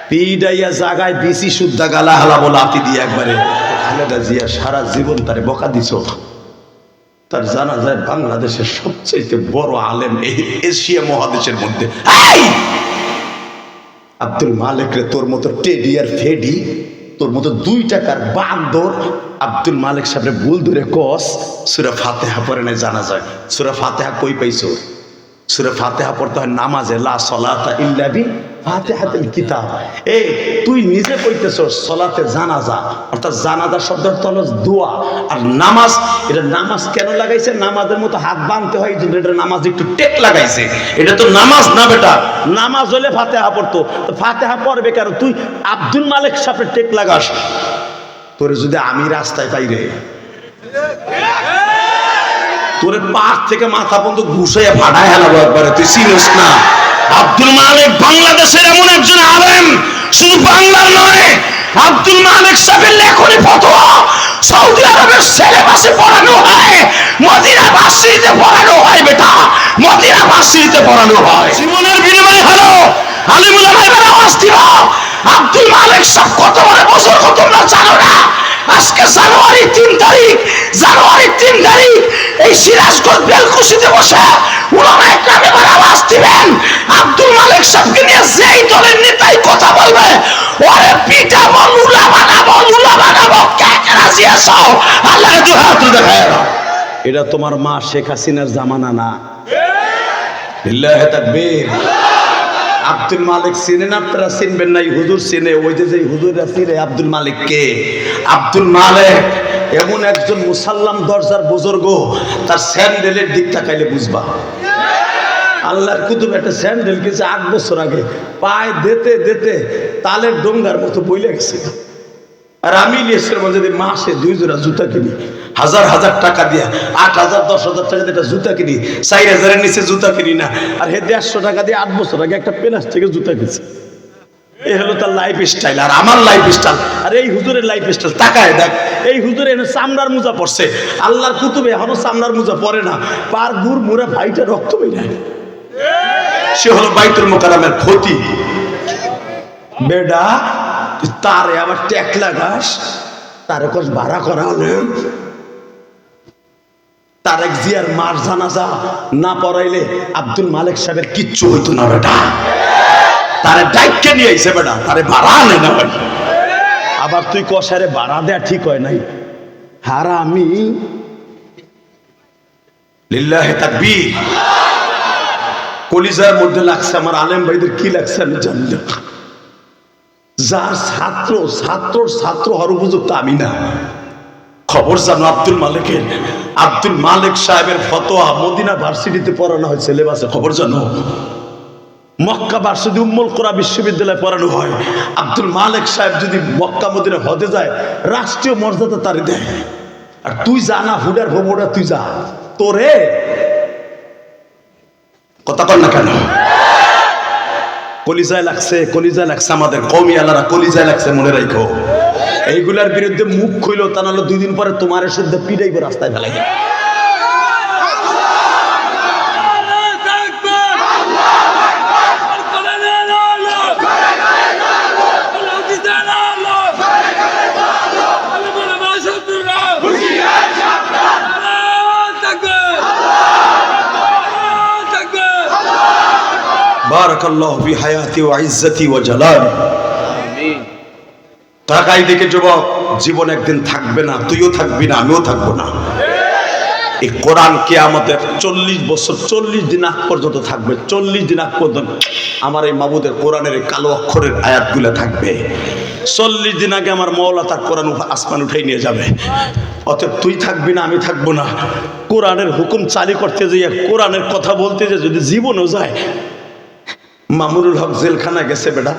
পিডাইয়া জাগায় বিসি শুদ্ধা গালা হালাবো লাথি দিয়ে একবারে। খালেদা জিয়া সারা জীবন তারে বকা দিছ। তার জানা যায় বাংলাদেশের সবচেয়ে বড় আলেম এই এশিয়া মহাদেশের মধ্যে। আব্দুল মালিক রে তোর মতো টেডি আর ফেডি, তোর মতো 2 টাকার বান্দর আব্দুল মালিক সাহেব ভুল ধরে কস সূরা ফাতিহা পড়ে না জানা যায়। সূরা ফাতিহা কই পাইছো? সূরা ফাতিহা পড়তে হয় নামাজে, লা সলাতা ইল্লা বি ফাতিহাতুল কিতাব। এই তুই নিজে কইতেছস সলাতে জানাজা, অর্থাৎ জানাজা শব্দের অর্থ হলো দোয়া। আর নামাজ, এটা নামাজ কেন লাগাইছে? নামাজের মতো হাত বাঁধতে হয়, এটা নামাজ একটু টেক লাগাইছে। এটা তো নামাজ না বেটা, নামাজ হলে ফাতিহা পড়তো। তো ফাতিহা পড়বে কেন? তুই আব্দুল মালিক সাহেবের টেক লাগাস। তোরে যদি আমি রাস্তায় পাই রে, তোরে পাক থেকে মাথা পর্যন্ত ঘুষাইয়া ফাটায় হেলাবো একবারে। তুই চিনিস না আব্দুল মালিক বাংলাদেশের এমন একজন আলেম, শুধু বাংলার নয়, আব্দুল মালিক সাহেবের লেখনী ফতোয়া সৌদি আরবের সিলেবাসে পড়ানো হয়, মদিনা ভার্সিটিতে পড়ানো হয় বেটা, মদিনা ভার্সিটিতে পড়ানো হয়। জীবনের বিনিময়ে হলো আলিমুল আলামার আওয়াজ দিল। আব্দুল মালিক সাহেব কত বড় বছর তোমরা জানো না। আজকে জানুয়ারি 3 তারিখ, জানুয়ারি 3 তারিখ এই সিরাজগঞ্জ বেলকুচিতে বসে উলামায়ে কেরামের আওয়াজ দিবেন। আব্দুল মালিক সাহেবকে নিয়ে যেই দলের নেতাই কথা বলবে, ওরে পিটাবো, লুলা বানাবো। কে রাজি আছো? আল্লাহর দুই হাত দেখায়। এটা তোমার মা শেখ হাসিনার জামানা না। লিল্লাহি তাকবীর। আব্দুল মালিক চিনেন আপনারা? চিনবেন না, হুজুর চিনে। ওই যে হুজুররা চিনে আব্দুল মালিক কে? আব্দুল মালিক এমন একজন মুসাল্লাম দরজার বুজুর্গ, তার স্যান্ডেলের দিক তাকাইলে বুঝবা। আল্লাহর কুতুব একটা স্যান্ডেল কিনছে 8 বছর আগে, পায়ে দিতে তালের ডোঙ্গার মতো বইলে গেছে। আর আমি নিয়েছিলাম যদি মাসে 2 জোড়া জুতা কিনি, হাজার টাকা দিয়ে, 8,000 10,000 টাকা দিয়ে একটা জুতা কিনি, 4,000-এর নিচে জুতা কিনি না। আর হে 150 টাকা দিয়ে 8 বছর আগে একটা প্লাস্টিকের জুতা কিনছে। এই হলো তার লাইফ স্টাইল আর আমার লাইফ স্টাইল। আর এই হুজুরের লাইফ স্টাইল তাকায় দেখ। এই হুজুরে এনে চামড়ার মোজা পরছে, আল্লাহর কুতুবে এখনো চামড়ার মোজা পরে না, পার গুড় মুড়ে ফাইটে রক্ত বেরায়। সে হলো বাইতুল মুকাররমের ক্ষতি বেডা। তারে আবার ট্যাক লাগাস, তারে কস ভাড়া করা হলে তারেক জিয়ার মার জানাজা না পড়াইলে আব্দুল মালিক সাহেবের কিচ্ছু হইতো না বেটা। তারে ডাইকে নিয়ে আইছে বেটা, তারে ভাড়া আনে না ভাই। আবার তুই কষারে ভাড়া দেয়া ঠিক হয় নাই, হারামি। লিল্লাহি তাকবীর। কলিজার মধ্যে লাগছে আমার আলেম ভাইদের কি লাগছে আমি জানি না। যার ছাত্র হওয়ার উপযুক্ত আমি না। খবর জানো আব্দুল মালিকের? আব্দুল মালিক সাহেবের ফতোয়া মদিনা ভার্সিটিতে পড়ানো হয় সিলেবাসে। খবর জানো? মক্কা ভার্সিটি উম্মুল কোরা বিশ্ববিদ্যালয়ে পড়ানো হয়। আব্দুল মালিক সাহেব যদি মক্কা মদিনা হজে যায়, রাষ্ট্রীয় মর্যাদা তারে দেয়। আর তুই যা না, হুডার ভোমরা তুই যা। তোরে কথা কর না কেন? কলিজায় লাগছে আমাদের কওমি আলারা, কলিজায় লাগছে, মনে রাখো। এইগুলার বিরুদ্ধে মুখ খুইল, তা নাহলে 2 দিন পরে তোমার শুদ্ধ পিটাইব, রাস্তায় ফেলাই দেবে। বারাকাল্লাহু ফি হায়াতি ওয়া ইজ্জতি ওয়া জালালি। আমিন। তাকাই দেখে যুবক, জীবন একদিন থাকবে না, তুইও থাকবি না, আমিও থাকবো না। এই কোরআন কিয়ামতের 40 বছর 40 দিন আগ পর্যন্ত থাকবে। 40 দিন আগ পর্যন্ত আমার এই মাবুদের কোরআনের এই কালো অক্ষরের আয়াতগুলো থাকবে। 40 দিন আগে আমার মওলা তার কোরআন আসমান উঠাই নিয়ে যাবে। অতএব তুই থাকবি না, আমি থাকবো না। কোরআনের হুকুম চালু করতে যাইয়া, কোরআনের কথা বলতে যে যদি জীবনও যায়। মামুনুল হক জেলখানা গেছে বেটা,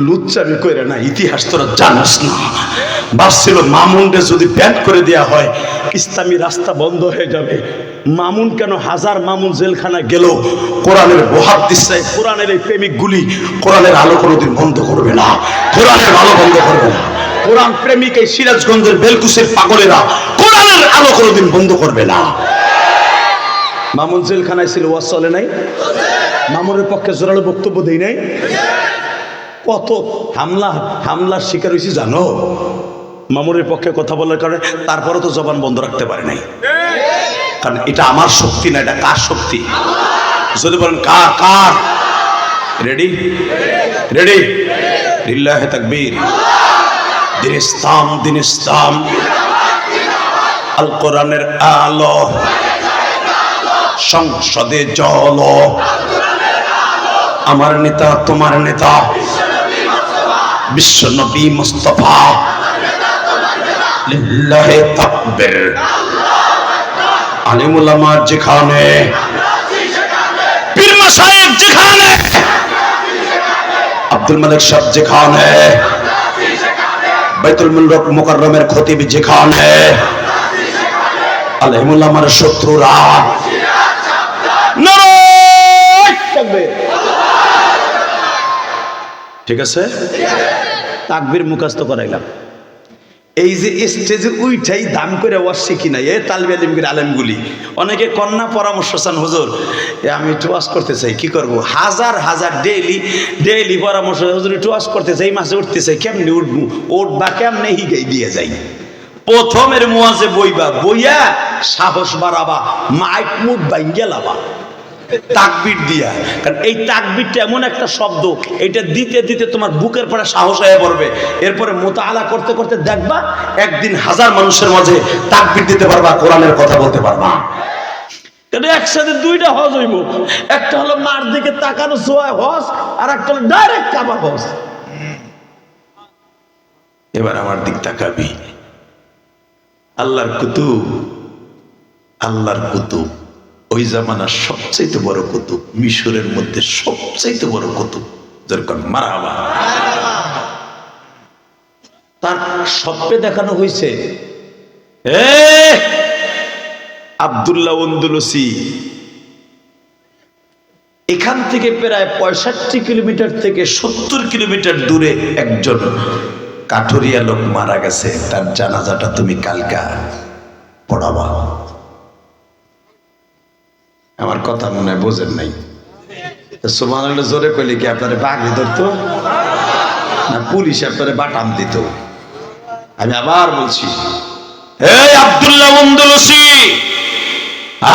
লুচ্চামি করে না, ইতিহাস তোরা জানাস না। ভাবছিল মামুনকে যদি ব্যান করে দেওয়া হয় ইসলামী রাস্তা বন্ধ হয়ে যাবে। মামুন কেন, হাজার মামুন জেলখানা গেল, কোরআনের মুহাদ্দিস, কোরআনের এই প্রেমিকগুলি কোরআনের আলো কোনোদিন বন্ধ করবে না, কোরআনের আলো বন্ধ করবে না। কোরআন প্রেমিক এই সিরাজগঞ্জের বেলকুচির পাগলেরা কোরআনের আলো কোনোদিন বন্ধ করবে না। মামুন জেলখানায় ছিল, ওয়াজ চলে নাই? মামুনের পক্ষে জোরালো বক্তব্য দেই নাই? কত হামলার শিকার হয়েছি জানো মামুনের পক্ষে কথা বলার কারণে, তারপরে তো জবান বন্ধ রাখতে পারে নাই। কারণ এটা আমার শক্তি না, এটা কার শক্তি? যদি বলেন কার কার? রেডি রেডি, লিল্লাহি তাকবীর। দিন ইসলাম আল কোরআনের আলো, সংসদে জল, আমার নেতা তোমার নেতা বিশ্ব নবী মুস্তাফা, লিল্লাহি তাকবীর। আলিম উলামা যেখানে, পীর মাশায়েখ যেখানে, আব্দুল মালিক সাহেব যেখানে, বাইতুল মুকাররমের খতিব যেখানে, আলিম উলামার শত্রুরা নারায়ে তাকবীর। ঠিক আছে, তাকবীর মুখস্থ করাইলাম। এই যে স্টেজে উইঠাই দাম করে ওয়াজ শিখি না, এ তালবে আলিমগির আলেমগুলি অনেকে কন্যা পরামর্শ চান, হুজুর আমি একটু ওয়াজ করতে চাই, কি করব? হাজার হাজার ডেইলি পরামর্শ, হুজুর একটু ওয়াজ করতে চাই, মাসে উঠতে চাই, কেমনি উঠবো, উঠবা কেমনে হিগাই দিয়ে যাই। প্রথমের মুয়াজে বইয়া সাহস বাড়াবা, মাইক মুট বাইঙ্গে লাবা তাকবীর দিয়া। কারণ এই তাকবীরটা এমন একটা শব্দ, এটা দিতে দিতে তোমার বুকের পরে সাহস হয়ে পড়বে। এরপরে মোতাআলা করতে করতে দেখবা একদিন হাজার মানুষের মাঝে তাকবীর দিতে পারবা, কোরআনের কথা বলতে পারবা। কিন্তু একসাথে দুইটা হজ হইব, একটা হলো মার দিকে তাকানো সোয়া হজ, আর একটা হলো ডাইরেক্ট কাবা হজ। এবার আমার দিক তাকাবি, আল্লাহর কুতুব, ওই জামানার সবচাইতে বড় কুতুব, মিশরের মধ্যে সবচাইতে বড় কুতুব, যেরকম মারহাবা। তার স্বপ্নে দেখানো হয়েছে আব্দুল্লাহ আন্দলুসি, এখান থেকে প্রায় 65 কিলোমিটার থেকে 70 কিলোমিটার দূরে একজন কাঠুরিয়া লোক মারা গেছে, তার জানাজাটা তুমি কালকা পড়াবা। আমার কথা মনে হয় বোঝেন নাই? সুবহানাল্লাহ জোরে কইলে কি আপনারে বাঘে ধরতো না পুলিশ আপনারে বাটাম দিত? আমি আবার বলছি, এই আব্দুল্লাহ আন্দলুসি,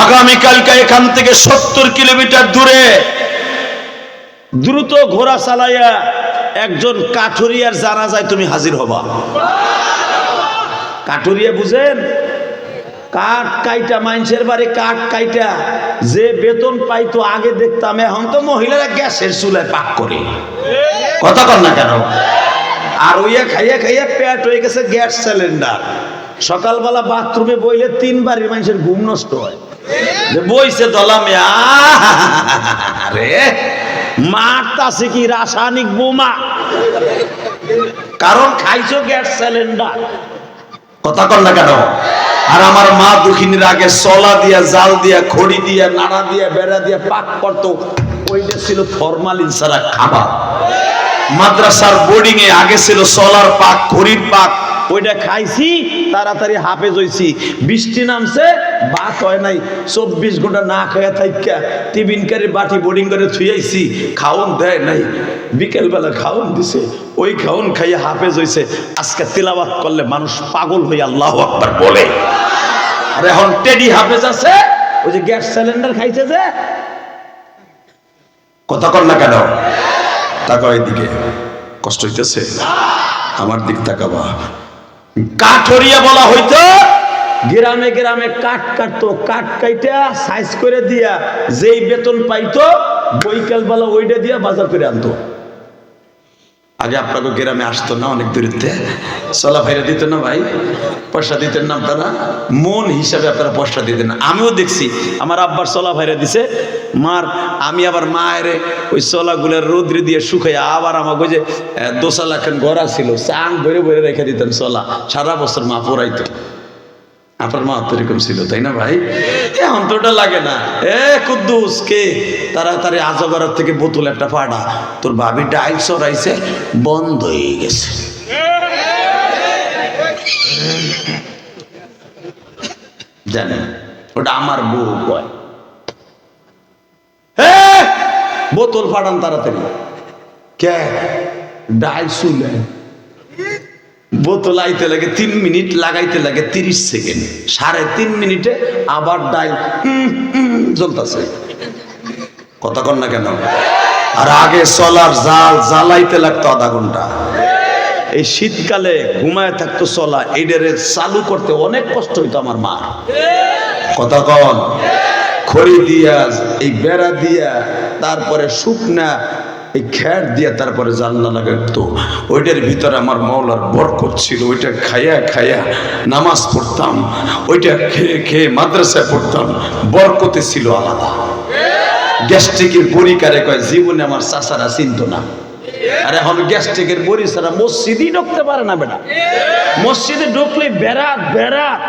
আগামীকালকে এখান থেকে 70 কিলোমিটার দূরে দ্রুত ঘোড়া চালাইয়া একজন কাঠুরিয়ার জানাজায় তুমি হাজির হবা। কাঠুরিয়া বুঝেন? কাঠ কাইটা, মানুষের বাড়ি কাঠ কাইটা যে বেতন পাইতো আগে দেখতাম, এখন তো মহিলারা গ্যাসের চুলায় পাক করে, কথা কর না কেন? আর ওইয়া খাইয়া খাইয়া পেট হয়ে গেছে গ্যাস সিলিন্ডার। সকালবেলা বাথরুমে বইলে 3 বারের মানুষের ঘুম নষ্ট হয়, যে বইছে দলামে আরে মারতাছে কি রাসায়নিক বোমা, কারণ খাইছো গ্যাস সিলিন্ডার, কথা কর না কেন? আর আমার মা দুঃখিনীর আগে সলা দিয়া, জাল দিয়া, খড়ি দিয়া, নাড়া দিয়া, বেড়া দিয়া পাক করতো, ওইটা ছিল ফরমালিন ছাড়া খাবার। মাদ্রাসার বোর্ডিং এ আগে ছিল সলার পাক, খড়ির পাক, ওইটা খাইছি, তাড়াতাড়ি হাফেজ হইছি। বৃষ্টি নামছে, ভাত হয় নাই, 24 ঘন্টা না খাইয়া থাইকা টিফিন করে বাটি বোর্ডিং করে থুইয়াইছি, খাওন দেয় নাই, বিকেল বেলা খাওন দিছে, ওই খাওন খাইয়া হাফেজ হইছে। আজকে তিলাওয়াত করলে মানুষ পাগল হয়ে আল্লাহু আকবার বলে। আর এখন টেডি হাফেজ আছে, ওই যে গ্যাস সিলিন্ডার খাইছে, যে কথা কর না কেন? তাকাও এদিকে, কষ্ট হইতেছে? আমার দিক তাকাবা। কাঠুরিয়া বলা হইতো, গ্রামে গ্রামে কাঠ কাটতো, কাঠ কাইটা সাইজ করে দিয়া যেই বেতন পাইতো বৈকাল বেলা ওইটা দিয়া বাজার করে আনতো। আগে আপনাকে গ্রামে আসতো না, অনেক দূরত্বে চলা ভাইরা দিত না ভাই, পয়সা দিতেন না আপনারা, মন হিসাবে আপনারা পয়সা দিতেন না। আমিও দেখছি আমার আব্বার চলা ভাইরা দিছে, মার আমি আবার মায়ের ওই চলাগুলোর রোদ্রে দিয়ে শুকাই, আবার আমাকে ওই যে দোসালা খান গড়া ছিল, চাং ভরে ভরে রেখে দিতেন চলা, সারা বছর মা পড়াইতো। আপনার মা তো এরকম ছিল, তাই না ভাই? এখন তো ওটা লাগে না। কুদ্দুস কে তাড়াতাড়ি আজগরের থেকে বোতল একটা ফাটা, তোর ভাবি ডাইল চড়াইছে, বন্ধ হয়ে গেছে। জানেন ওটা আমার বউ কয়, বোতল ফাটান তাড়াতাড়ি। কে? ডাল চুলে বোতল আইতে লাগে 3 মিনিট, লাগাইতে লাগে 30 সেকেন্ড, 3.5 মিনিটে আবার ডাল জ্বলতেছে। কথা কন না কেন? আর আগে সোলার জাল জ্বালাইতে লাগতো আধা ঘন্টা। এই শীতকালে ঘুমায় থাকতো চলা, এইটারে চালু করতে অনেক কষ্ট হইতো আমার মা। কথা কন? খড়ি দিয়া, এই বেড়া দিয়া, তারপরে শুকনা এই খ্যাট দিয়া, তারপরে জানলা লাগাতো। ওইটার ভিতরে আমার মাওলার বরকত ছিল। ওইটা খাইয়া খাইয়া নামাজ পড়তাম, ওইটা খেয়ে খেয়ে মাদ্রাসায় পড়তাম। বরকতে ছিল আলাদা। গ্যাস্ট্রিকের বড়ি কারে কয় জীবনে আমার চাচারা চিনত না। আর এখন গ্যাস্ট্রিকের বড়ি ছাড়া মসজিদই ঢুকতে পারে না বেটা। মসজিদে ঢুকলে বেড়াত বেড়াত,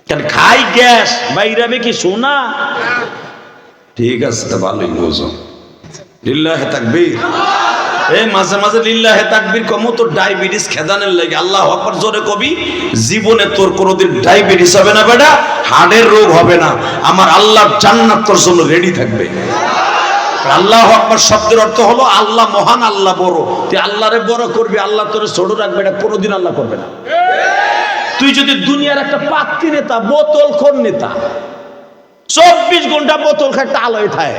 কেন খাই গ্যাস বাইরাবে কি সোনা? ঠিক আছে, তো ভালোই বোঝো। লিল্লাহে তাকবীর। এই মাঝে মাঝে লিল্লাহে তাকবীর কমো তো ডায়াবেটিস খেদানের লাগে। আল্লাহু আকবার জোরে কবি। জীবনে তোর কোনোদিন ডায়াবেটিস হবে না বেটা, হার্টের রোগ হবে না। আমার আল্লাহর জান্নাত তোর জন্য রেডি থাকবে। আল্লাহু আকবার শব্দের অর্থ হলো আল্লাহ মহান, আল্লাহ বড়। তুই আল্লাহরে বড় করবি, আল্লাহ তোরে ছোট রাখবে, এটা কোনোদিন আল্লাহ করবে না। তুই যদি দুনিয়ার একটা পাত্তি নেতা, বোতল খোর নেতা, 24 ঘন্টা বোতল খায়, আলোয় থাকে,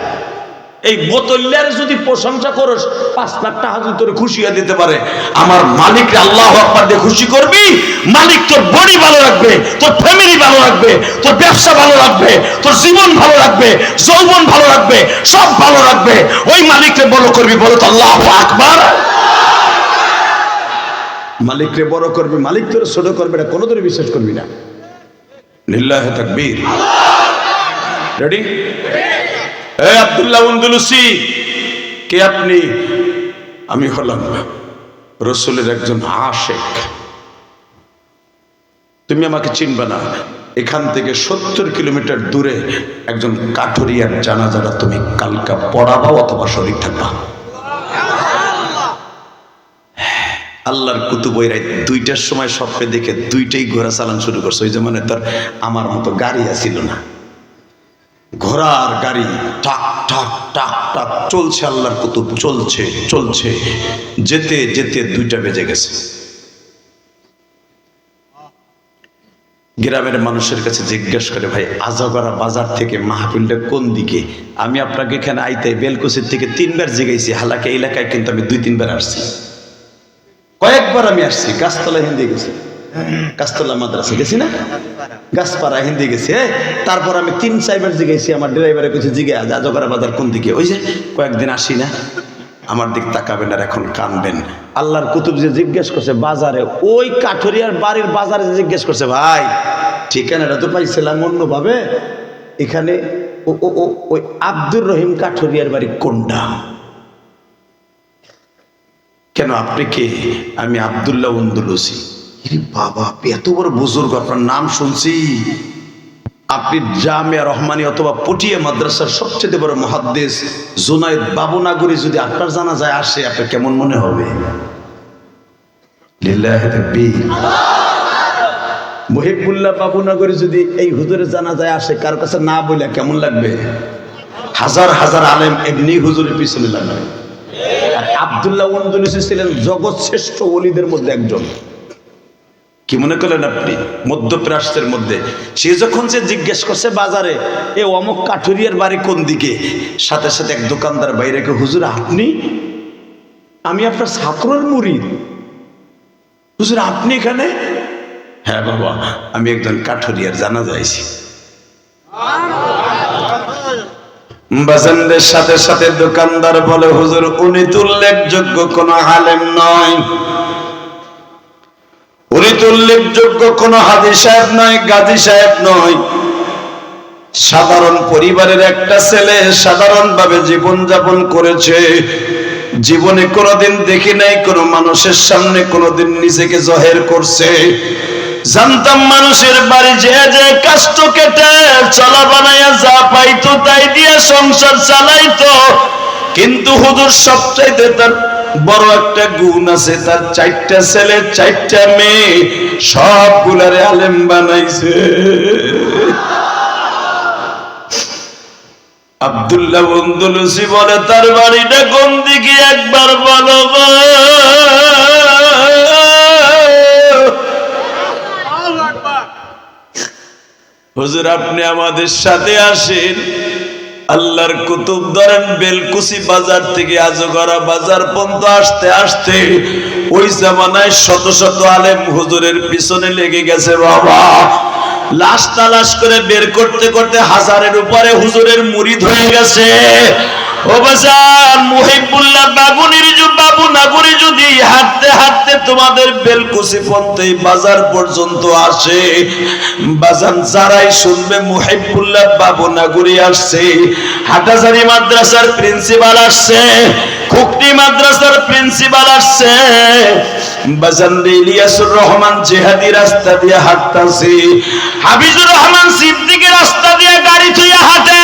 এই বোতলের যদি প্রশংসা করস, 5 লাখ টাকা যদি তোর খুশি হয়ে দিতে পারে, আমার মালিককে আল্লাহু আকবার দিয়ে খুশি করবি। মালিক তোর বডি ভালো রাখবে, তোর ফ্যামিলি ভালো রাখবে, তোর ব্যবসা ভালো রাখবে, তোর জীবন ভালো রাখবে, যৌবন ভালো রাখবে, সব ভালো রাখবে। ওই মালিককে বড় করবি, বলো তো আল্লাহু আকবার। মালিককে বড় করবি, মালিক তোর ছোট করবে না, কোনোদিন বিশ্বাস করবি না। লিল্লাহে তাকবীর। রেডি? এই আব্দুল্লাহ আন্দলুসি, কে আপনি? আমি হলাম রাসূলের একজন আশিক। তুমি আমাকে চিনবে না। এখান থেকে 70 কিলোমিটার দূরে একজন কাঠুরিয়ার জানাজাটা তুমি কালকা পড়াবা অথবা শরীর থাকবা। আল্লাহর কুতুব ওই রাত 2টার সময় স্বপ্নে দেখে 2টাই ঘোড়া চালান শুরু করছে। ওই জমানে তার আমার মতো গাড়ি আসিল না, ঘোড়ার গাড়ি টাক টাক টাক টাক চলছে। আল্লাহর কুতুব চলছে চলছে, যেতে যেতে 2টা বেজে গেছে। গ্রামের মানুষের কাছে জিজ্ঞেস করে, ভাই আজাগরা বাজার থেকে মাহফিলটা কোন দিকে? আমি আপনাকে এখানে আইতে বেলকুচির থেকে 3বার জিগাইছি। হালাকে এলাকায় কিন্তু আমি 2-3 বার আসছি, কয়েকবার আমি আসছি। গাছতলা হিন্দি গেছি, গাছতলা মাদ্রাসা গেছি না, গাছপাড়া হিন্দি গেছি। তারপর আমি 3-4 বার জিগাইছি আমার ড্রাইভারের কাছে, জিগে আজাগরা বাজার কোন দিকে? ওই যে কয়েকদিন আসি না, আমার দিক তাকাবেন আর এখন কানবেন। আল্লাহর কুতুব যে জিজ্ঞেস করছে বাজারে, ওই কাঠুরিয়ার বাড়ির বাজারে জিজ্ঞেস করছে, ভাই ঠিকানাটা তো পাইছিলাম অন্যভাবে, এখানে ওই আব্দুর রহিম কাঠুরিয়ার বাড়ি কোনটা? কেন আপনি কে? আমি আব্দুল্লাহ আন্দলুসি। বাবা, এত বড় বুজুর্গ, আপনার নাম শুনছি। আপনি জামিয়া রহমানী অথবা পটিয়া মাদ্রাসার সবচেয়ে বড় মুহাদ্দিস জুনায়েদ বাবুনাগরী যদি আপনার জানাজায় আসে, আপনার কেমন মনে হবে? লিল্লাহি তাকবীর। মুহিবুল্লাহ বাবুনাগরী যদি এই হুজুরের জানাজায় আসে, কার কাছে না বলে কেমন লাগবে? হাজার হাজার আলেম এমনি হুজুরের পিছনে লাগবে। আর আব্দুল্লাহ আন্দলুসি ছিলেন জগৎ শ্রেষ্ঠ ওলিদের মধ্যে একজন। কি মনে করলেন আপনি? মধ্যপ্রাচ্যের মধ্যে সে যখন সে জিজ্ঞেস করছে বাজারে, এ অমুক কাঠুরিয়ার বাড়ি কোন দিকে, সাথে সাথে এক দোকানদার বাইরে কে, হুজুর আপনি? আমি আপনার ছাত্রের মুরিদ। হুজুর আপনি এখানে? হ্যাঁ বাবা, আমি একজন কাঠুরিয়ার জানাজা আইছি। বাজানদের সাথে সাথে দোকানদার বলে, হুজুর উনি তো উল্লেখযোগ্য কোন আলেম নয়, উনি তো উল্লেখযোগ্য কোন হাজী সাহেব নয়, গাজী সাহেব নয়, সাধারণ পরিবারের একটা ছেলে, সাধারণ ভাবে জীবন যাপন করেছে। জীবনে কোনোদিন দেখি নাই কোন মানুষের সামনে কোনোদিন নিজেকে জহের করছে। জানতাম মানুষের বাড়ি যে যে কাষ্ট কেটে চলা বানাইয়া যা পাইতো তাই দিয়ে সংসার চালাইতো, কিন্তু হুজুর সবচাইতে তার বড় একটা গুণ আছে, তার 4টা ছেলে 4টা মেয়ে সবগুলারে আলেম বানাইছে। আব্দুল্লাহ বন্দুলসি বলে, তার বাড়িটা কোন দিকে একবার বলো গো। হুজুর আপনি আমাদের সাথে আসেন। আল্লাহর কুতুব ধরেন বেলকুচি বাজার থেকে আজগরা বাজার পর্যন্ত আসতে আসতে ওই জামানায় শত শত আলেম হুজুরের পিছনে লেগে গেছে বাবা। লাশ তালাশ করে বের করতে করতে হাজারের উপরে হুজুরের মুরিদ হয়ে গেছে। ও বাজার মুহিবুল্লাহ বাবু নাগরী যদি হাঁটতে হাঁটতে তোমাদের বেলকুচি পর্যন্ত বাজার পর্যন্ত আসে, বাজান যারাই শুনবে মুহিবুল্লাহ বাবু নাগরী আসছে, হাটাজারি মাদ্রাসার প্রিন্সিপাল আসছে, খুকনি মাদ্রাসার প্রিন্সিপাল আসছে, বাজান ইলিয়াসুর রহমান জিহাদি রাস্তা দিয়ে হাঁটতাছে, হাবিজুর রহমান সিদ্দিকের রাস্তা দিয়ে গাড়ি থুইয়া হাঁটে,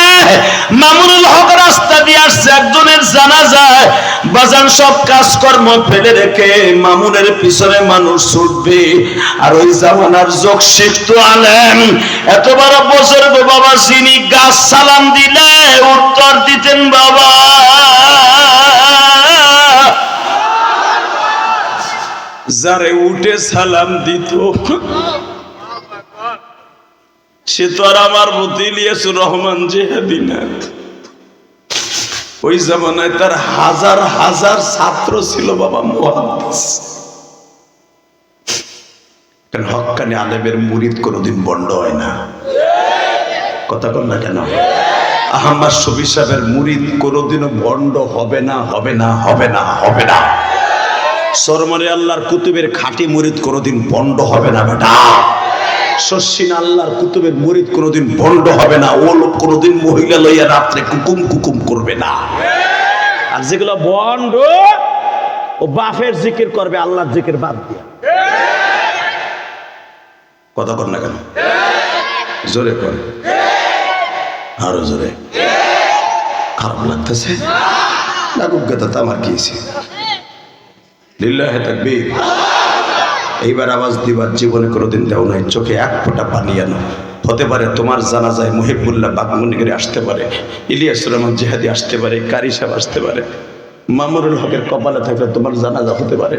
মামুনুল হক রাস্তা দিয়ে আসছে একজনের জানাজায়, বাজান সব কাজকর্ম ফেলে রেখে মামুনের পিছনে মানুষ ছুটবে। আর ওই জামানার যোগ শিখতো আলেম এত বড় বুজুর্গ বাবা, যিনি গাছ সালাম দিলে উত্তর দিতেন বাবা। যারে উঠে সালাম দিত সে তো আর আমার মতো ইলিয়াসুর রহমান জিহাদি না। ওই জামানায় তার হাজার হাজার ছাত্র ছিল বাবা মুহাদ্দিস। কারণ হক্কানি আলেমের মুরিদ কোনোদিন বন্ড হয় না। কথা কন না কেন? আহমদ শফি সাহেবের মুরিদ কোনোদিনও বন্ড হবে না, হবে না, হবে না, হবে না। সরমরে আল্লাহর কুতুবের খাঁটি মুরিদ কোনোদিন বন্ড হবে না বেটা। শশিন আল্লাহর কুতুবের মুরিদ কোনোদিন বন্ড হবে না। ও লোক কোনোদিন মহিলা লইয়া রাত্রে কুকুম কুকুম করবে না। আর যেগুলো বন্ড ও বাপের জিকির করবে, আল্লাহর জিকির বাদ দিয়া। কথা কর না কেন? জোরে করে, আরো জোরে। খারাপ লাগতেছে? লাগুক গেতা আমার কি হয়েছে? লিল্লাহে তাকবীর। এইবার আওয়াজ দিবার জীবনে কোনোদিন দেও নাই, চোখে এক ফোঁটা পানি আনো। হতে পারে তোমার জানাজায় মুহিবুল্লাহ বাগমুনিগিরি আসতে পারে, ইলিয়াসুর রহমান জিহাদি আসতে পারে, কারি সাহেব আসতে পারে, মামুনুল হকের কপালে থাকলে তোমার জানাজা হতে পারে।